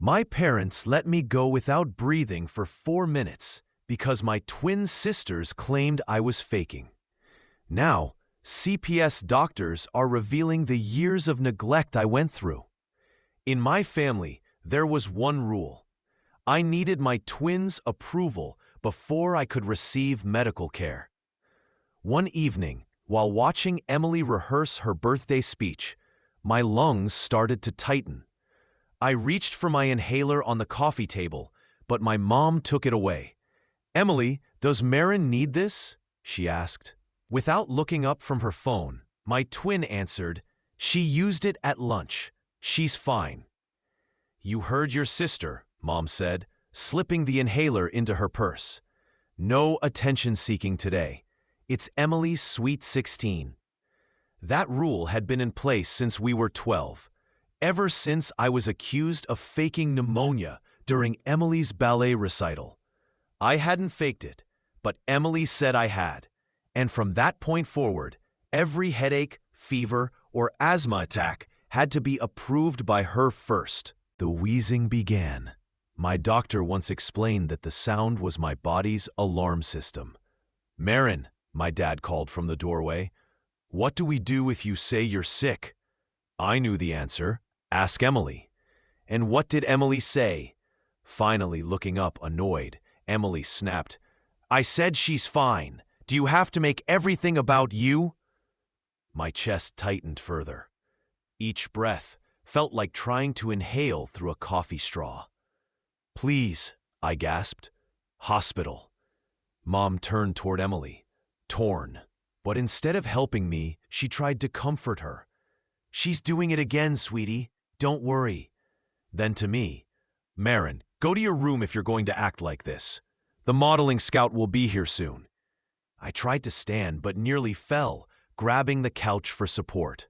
My parents let me go without breathing for 4 minutes because my twin sisters claimed I was faking. Now, CPS doctors are revealing the years of neglect I went through. In my family, there was one rule. I needed my twins' approval before I could receive medical care. One evening, while watching Emily rehearse her birthday speech, my lungs started to tighten. I reached for my inhaler on the coffee table, but my mom took it away. "Emily, does Marin need this?" she asked. Without looking up from her phone, my twin answered, "She used it at lunch. She's fine." "You heard your sister," Mom said, slipping the inhaler into her purse. "No attention-seeking today. It's Emily's sweet 16. That rule had been in place since we were 12, ever since I was accused of faking pneumonia during Emily's ballet recital. I hadn't faked it, but Emily said I had, and from that point forward, every headache, fever, or asthma attack had to be approved by her first. The wheezing began. My doctor once explained that the sound was my body's alarm system. "Marin," my dad called from the doorway, "what do we do if you say you're sick?" I knew the answer. Ask Emily. And what did Emily say? Finally looking up, annoyed, Emily snapped, "I said she's fine. Do you have to make everything about you?" My chest tightened further. Each breath felt like trying to inhale through a coffee straw. "Please," I gasped. "Hospital." Mom turned toward Emily, torn. But instead of helping me, she tried to comfort her. "She's doing it again, sweetie. Don't worry." Then to me, "Marin, go to your room if you're going to act like this. The modeling scout will be here soon." I tried to stand but nearly fell, grabbing the couch for support.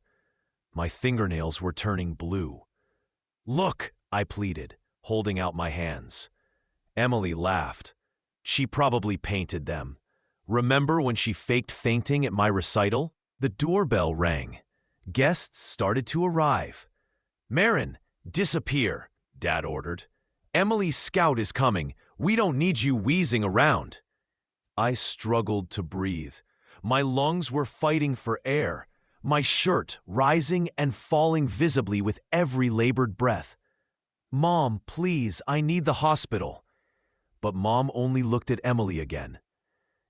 My fingernails were turning blue. "Look," I pleaded, holding out my hands. Emily laughed. "She probably painted them. Remember when she faked fainting at my recital?" The doorbell rang. Guests started to arrive. "Marin, disappear," Dad ordered. "Emily's scout is coming. We don't need you wheezing around." I struggled to breathe. My lungs were fighting for air, my shirt rising and falling visibly with every labored breath. "Mom, please, I need the hospital." But Mom only looked at Emily again.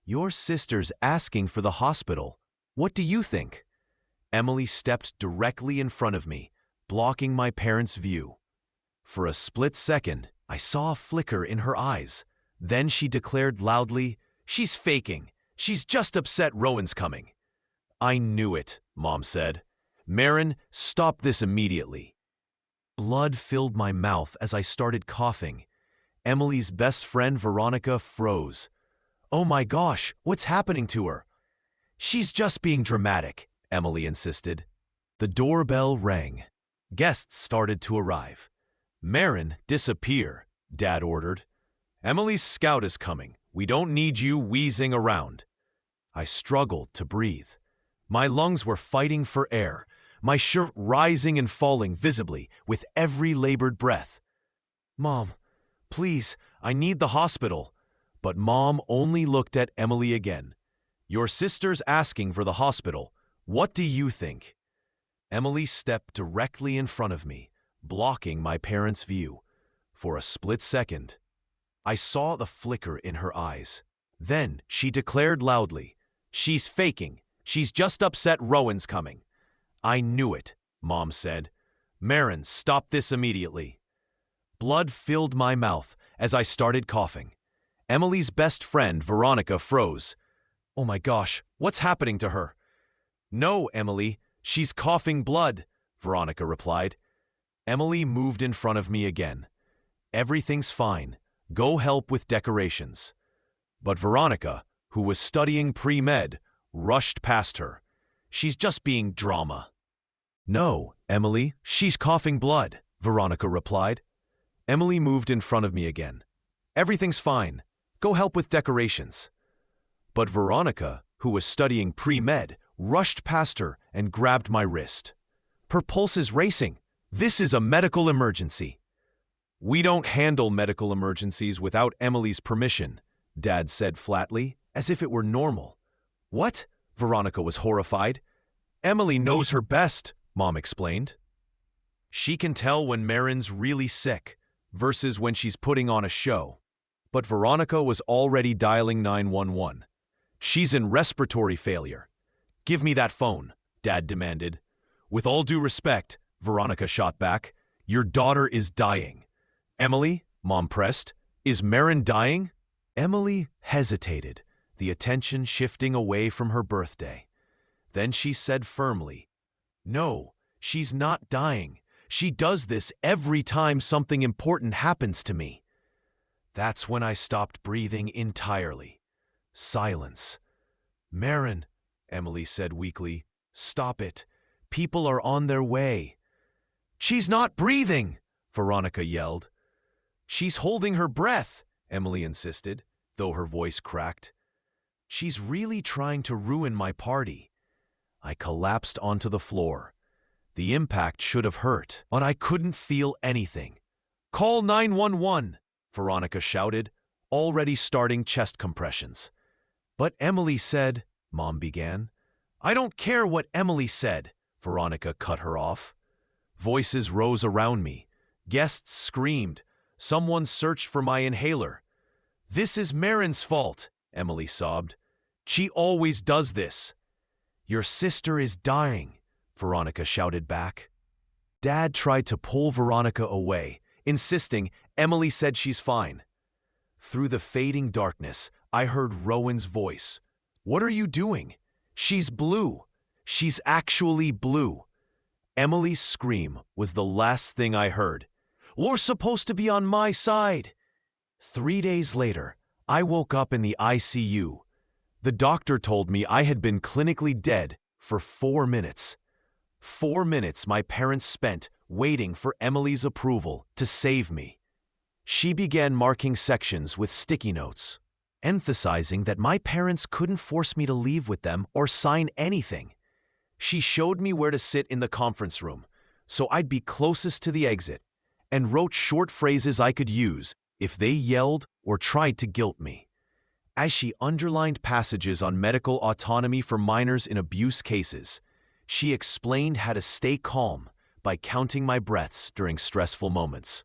"Your sister's asking for the hospital. What do you think?" Emily stepped directly in front of me, blocking my parents' view. For a split second, I saw a flicker in her eyes. Then she declared loudly, "She's faking. She's just upset Rowan's coming." "I knew it," Mom said. "Marin, stop this immediately." Blood filled my mouth as I started coughing. Emily's best friend, Veronica, froze. "Oh my gosh, what's happening to her?" "She's just being dramatic," Emily insisted. The doorbell rang. Guests started to arrive. "Marin, disappear," Dad ordered. "Emily's scout is coming. We don't need you wheezing around." I struggled to breathe. My lungs were fighting for air, my shirt rising and falling visibly with every labored breath. "Mom, please, I need the hospital." But Mom only looked at Emily again. "Your sister's asking for the hospital. What do you think?" Emily stepped directly in front of me, blocking my parents' view. For a split second, I saw the flicker in her eyes. Then she declared loudly, "She's faking. She's just upset Rowan's coming." "I knew it," Mom said. "Marin, stop this immediately." Blood filled my mouth as I started coughing. Emily's best friend, Veronica, froze. "Oh my gosh, what's happening to her?" "No, Emily, she's coughing blood," Veronica replied. Emily moved in front of me again. "Everything's fine. Go help with decorations." But Veronica, who was studying pre-med, rushed past her. "She's just being drama." "No, Emily, she's coughing blood," Veronica replied. Emily moved in front of me again. "Everything's fine. Go help with decorations." But Veronica, who was studying pre-med, rushed past her and grabbed my wrist. "Her pulse is racing. This is a medical emergency." "We don't handle medical emergencies without Emily's permission," Dad said flatly, as if it were normal. "What?" Veronica was horrified. "Emily knows her best," Mom explained. "She can tell when Marin's really sick versus when she's putting on a show." But Veronica was already dialing 911. "She's in respiratory failure." "Give me that phone," Dad demanded. "With all due respect," Veronica shot back, "your daughter is dying." "Emily," Mom pressed, "is Marin dying?" Emily hesitated, the attention shifting away from her birthday. Then she said firmly, "No, she's not dying. She does this every time something important happens to me." That's when I stopped breathing entirely. Silence. "Marin," Emily said weakly, "stop it. People are on their way." "She's not breathing," Veronica yelled. "She's holding her breath," Emily insisted, though her voice cracked. "She's really trying to ruin my party." I collapsed onto the floor. The impact should have hurt, but I couldn't feel anything. "Call 911," Veronica shouted, already starting chest compressions. "But Emily said," Mom began. "I don't care what Emily said," Veronica cut her off. Voices rose around me. Guests screamed. Someone searched for my inhaler. "This is Marin's fault," Emily sobbed. "She always does this." "Your sister is dying," Veronica shouted back. Dad tried to pull Veronica away, insisting Emily said she's fine. Through the fading darkness, I heard Rowan's voice. "What are you doing? She's blue. She's actually blue." Emily's scream was the last thing I heard. "You're supposed to be on my side." 3 days later, I woke up in the ICU. The doctor told me I had been clinically dead for 4 minutes. 4 minutes my parents spent waiting for Emily's approval to save me. She began marking sections with sticky notes, emphasizing that my parents couldn't force me to leave with them or sign anything. She showed me where to sit in the conference room, so I'd be closest to the exit, and wrote short phrases I could use if they yelled or tried to guilt me. As she underlined passages on medical autonomy for minors in abuse cases, she explained how to stay calm by counting my breaths during stressful moments.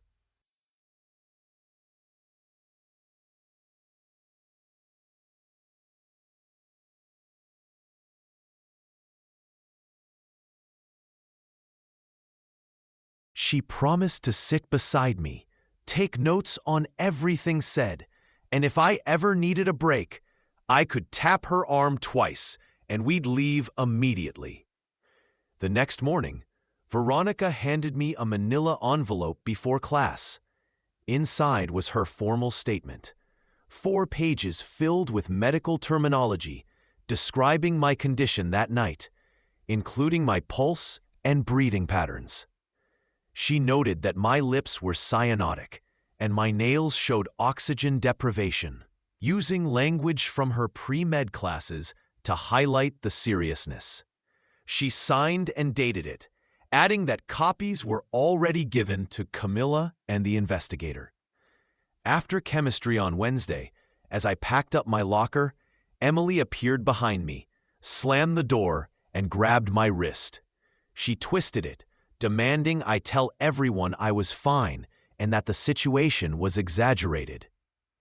She promised to sit beside me, take notes on everything said, and if I ever needed a break, I could tap her arm twice and we'd leave immediately. The next morning, Veronica handed me a manila envelope before class. Inside was her formal statement, 4 pages filled with medical terminology describing my condition that night, including my pulse and breathing patterns. She noted that my lips were cyanotic and my nails showed oxygen deprivation, using language from her pre-med classes to highlight the seriousness. She signed and dated it, adding that copies were already given to Camilla and the investigator. After chemistry on Wednesday, as I packed up my locker, Emily appeared behind me, slammed the door, and grabbed my wrist. She twisted it, demanding I tell everyone I was fine and that the situation was exaggerated.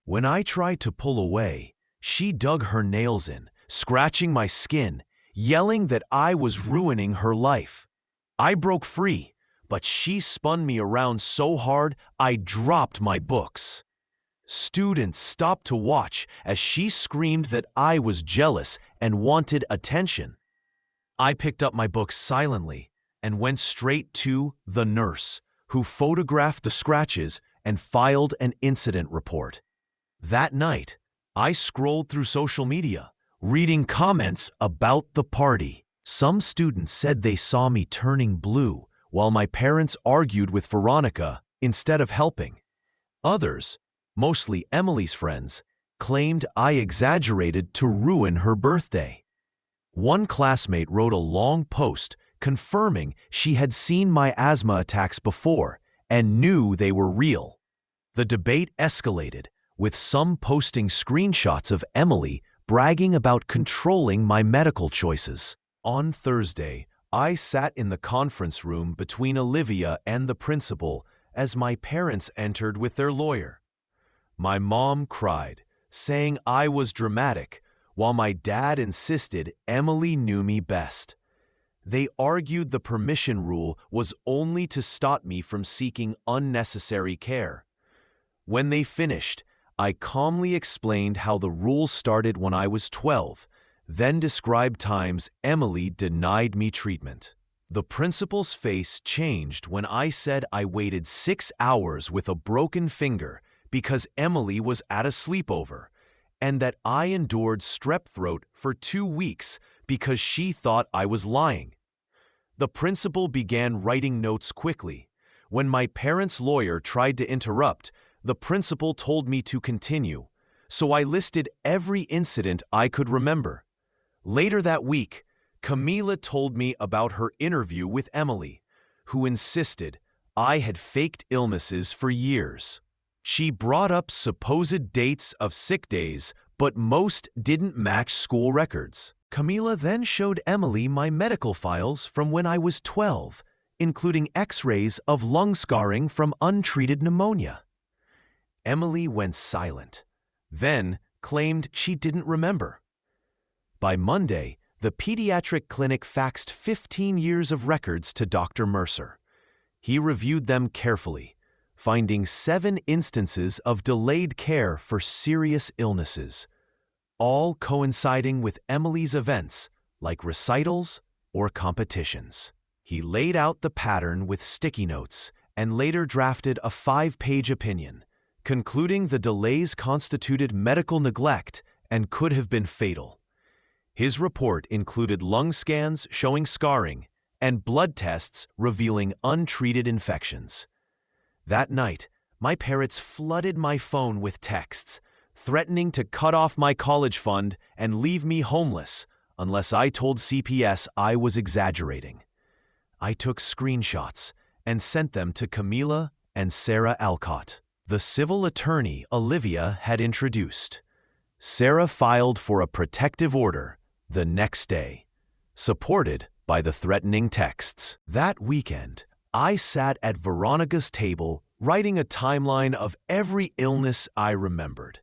When I tried to pull away, she dug her nails in, scratching my skin, yelling that I was ruining her life. I broke free, but she spun me around so hard I dropped my books. Students stopped to watch as she screamed that I was jealous and wanted attention. I picked up my books silently and went straight to the nurse, who photographed the scratches and filed an incident report. That night, I scrolled through social media, reading comments about the party. Some students said they saw me turning blue, while my parents argued with Veronica instead of helping. Others, mostly Emily's friends, claimed I exaggerated to ruin her birthday. One classmate wrote a long post confirming she had seen my asthma attacks before and knew they were real. The debate escalated, with some posting screenshots of Emily bragging about controlling my medical choices. On Thursday, I sat in the conference room between Olivia and the principal as my parents entered with their lawyer. My mom cried, saying I was dramatic, while my dad insisted Emily knew me best. They argued the permission rule was only to stop me from seeking unnecessary care. When they finished, I calmly explained how the rule started when I was 12, then described times Emily denied me treatment. The principal's face changed when I said I waited 6 hours with a broken finger because Emily was at a sleepover, and that I endured strep throat for 2 weeks because she thought I was lying. The principal began writing notes quickly. When my parents' lawyer tried to interrupt, the principal told me to continue, so I listed every incident I could remember. Later that week, Camila told me about her interview with Emily, who insisted I had faked illnesses for years. She brought up supposed dates of sick days, but most didn't match school records. Camila then showed Emily my medical files from when I was 12, including x-rays of lung scarring from untreated pneumonia. Emily went silent, then claimed she didn't remember. By Monday, the pediatric clinic faxed 15 years of records to Dr. Mercer. He reviewed them carefully, finding 7 instances of delayed care for serious illnesses, all coinciding with Emily's events, like recitals or competitions. He laid out the pattern with sticky notes and later drafted a 5-page opinion, concluding the delays constituted medical neglect and could have been fatal. His report included lung scans showing scarring and blood tests revealing untreated infections. That night, my parents flooded my phone with texts, threatening to cut off my college fund and leave me homeless unless I told CPS I was exaggerating. I took screenshots and sent them to Camila and Sarah Alcott, the civil attorney Olivia had introduced. Sarah filed for a protective order the next day, supported by the threatening texts. That weekend, I sat at Veronica's table writing a timeline of every illness I remembered.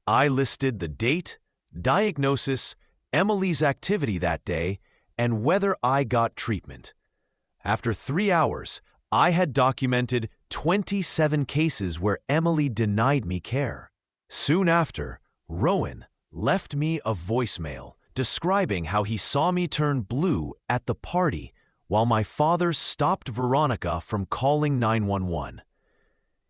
I listed the date, diagnosis, Emily's activity that day, and whether I got treatment. After 3 hours, I had documented 27 cases where Emily denied me care. Soon after, Rowan left me a voicemail describing how he saw me turn blue at the party while my father stopped Veronica from calling 911.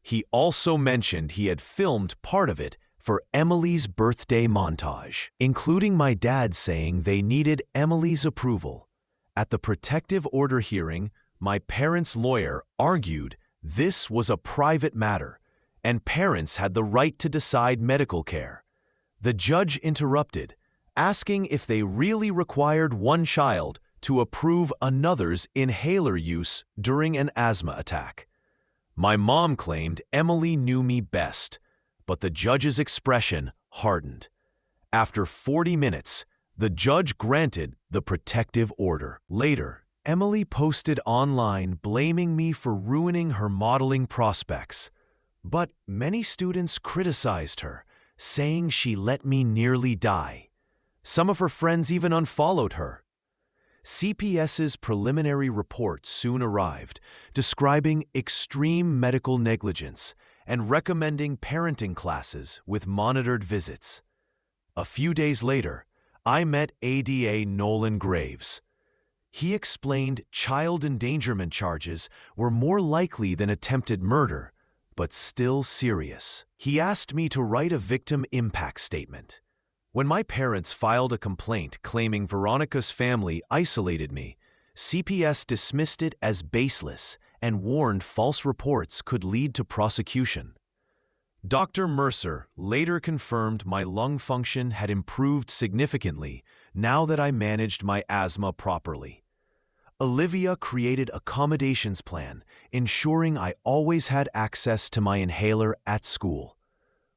He also mentioned he had filmed part of it for Emily's birthday montage, including my dad saying they needed Emily's approval. At the protective order hearing, my parents' lawyer argued this was a private matter, and parents had the right to decide medical care. The judge interrupted, asking if they really required one child to approve another's inhaler use during an asthma attack. My mom claimed Emily knew me best, but the judge's expression hardened. After 40 minutes, the judge granted the protective order. Later, Emily posted online blaming me for ruining her modeling prospects, but many students criticized her, saying she let me nearly die. Some of her friends even unfollowed her. CPS's preliminary report soon arrived, describing extreme medical negligence and recommending parenting classes with monitored visits. A few days later, I met ADA Nolan Graves. He explained child endangerment charges were more likely than attempted murder, but still serious. He asked me to write a victim impact statement. When my parents filed a complaint claiming Veronica's family isolated me, CPS dismissed it as baseless and warned false reports could lead to prosecution. Dr. Mercer later confirmed my lung function had improved significantly now that I managed my asthma properly. Olivia created accommodations plan, ensuring I always had access to my inhaler at school.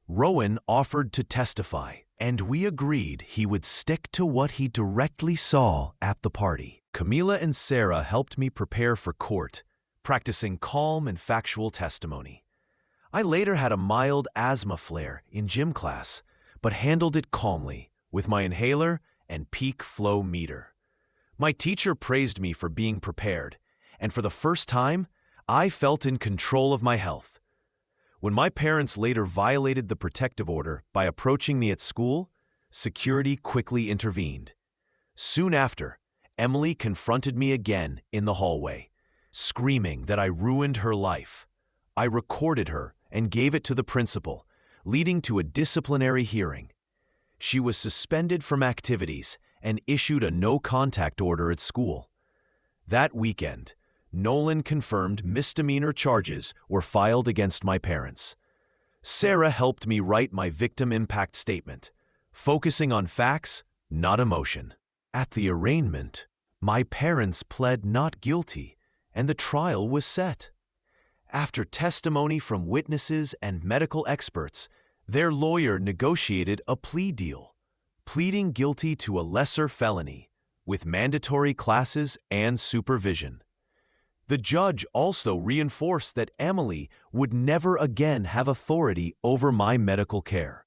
Rowan offered to testify, and we agreed he would stick to what he directly saw at the party. Camila and Sarah helped me prepare for court, practicing calm and factual testimony. I later had a mild asthma flare in gym class, but handled it calmly with my inhaler and peak flow meter. My teacher praised me for being prepared, and for the first time, I felt in control of my health. When my parents later violated the protective order by approaching me at school, security quickly intervened. Soon after, Emily confronted me again in the hallway, screaming that I ruined her life. I recorded her and gave it to the principal, leading to a disciplinary hearing. She was suspended from activities and issued a no-contact order at school. That weekend, Nolan confirmed misdemeanor charges were filed against my parents. Sarah helped me write my victim impact statement, focusing on facts, not emotion. At the arraignment, my parents pled not guilty, and the trial was set. After testimony from witnesses and medical experts, their lawyer negotiated a plea deal, pleading guilty to a lesser felony, with mandatory classes and supervision. The judge also reinforced that Emily would never again have authority over my medical care.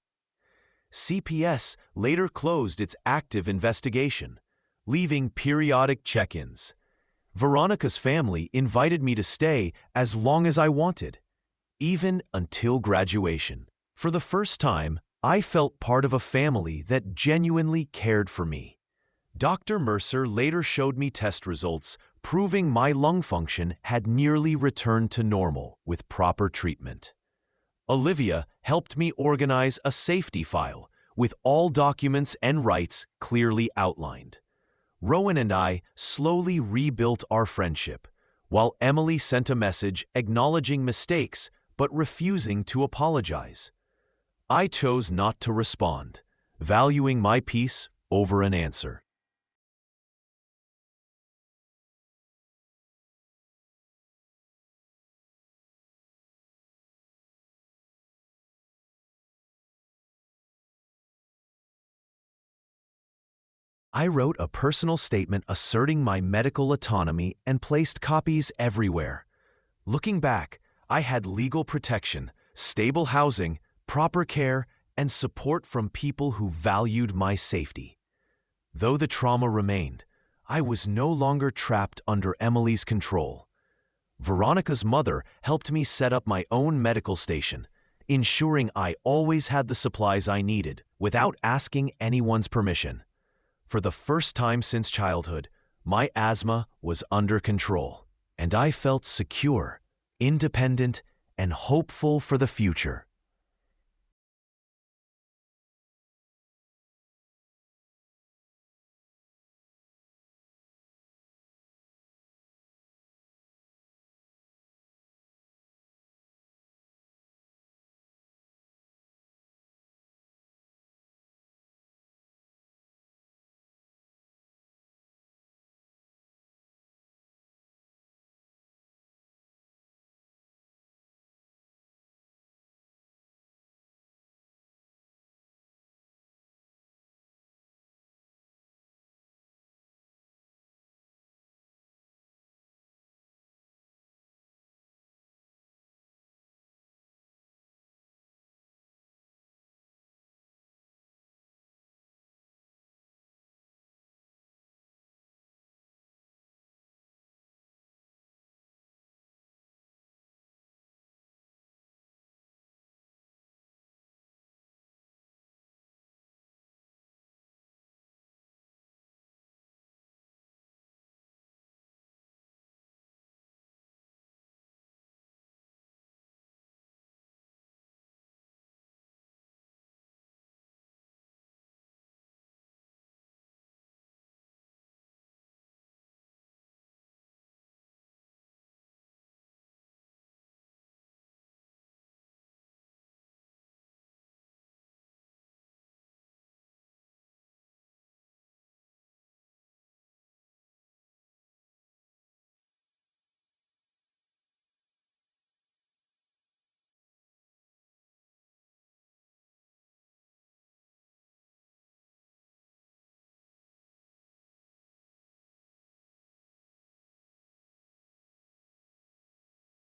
CPS later closed its active investigation, leaving periodic check-ins. Veronica's family invited me to stay as long as I wanted, even until graduation. For the first time, I felt part of a family that genuinely cared for me. Dr. Mercer later showed me test results proving my lung function had nearly returned to normal with proper treatment. Olivia helped me organize a safety file with all documents and rights clearly outlined. Rowan and I slowly rebuilt our friendship, while Emily sent a message acknowledging mistakes but refusing to apologize. I chose not to respond, valuing my peace over an answer. I wrote a personal statement asserting my medical autonomy and placed copies everywhere. Looking back, I had legal protection, stable housing, proper care, and support from people who valued my safety. Though the trauma remained, I was no longer trapped under Emily's control. Veronica's mother helped me set up my own medical station, ensuring I always had the supplies I needed without asking anyone's permission. For the first time since childhood, my asthma was under control, and I felt secure, independent, and hopeful for the future.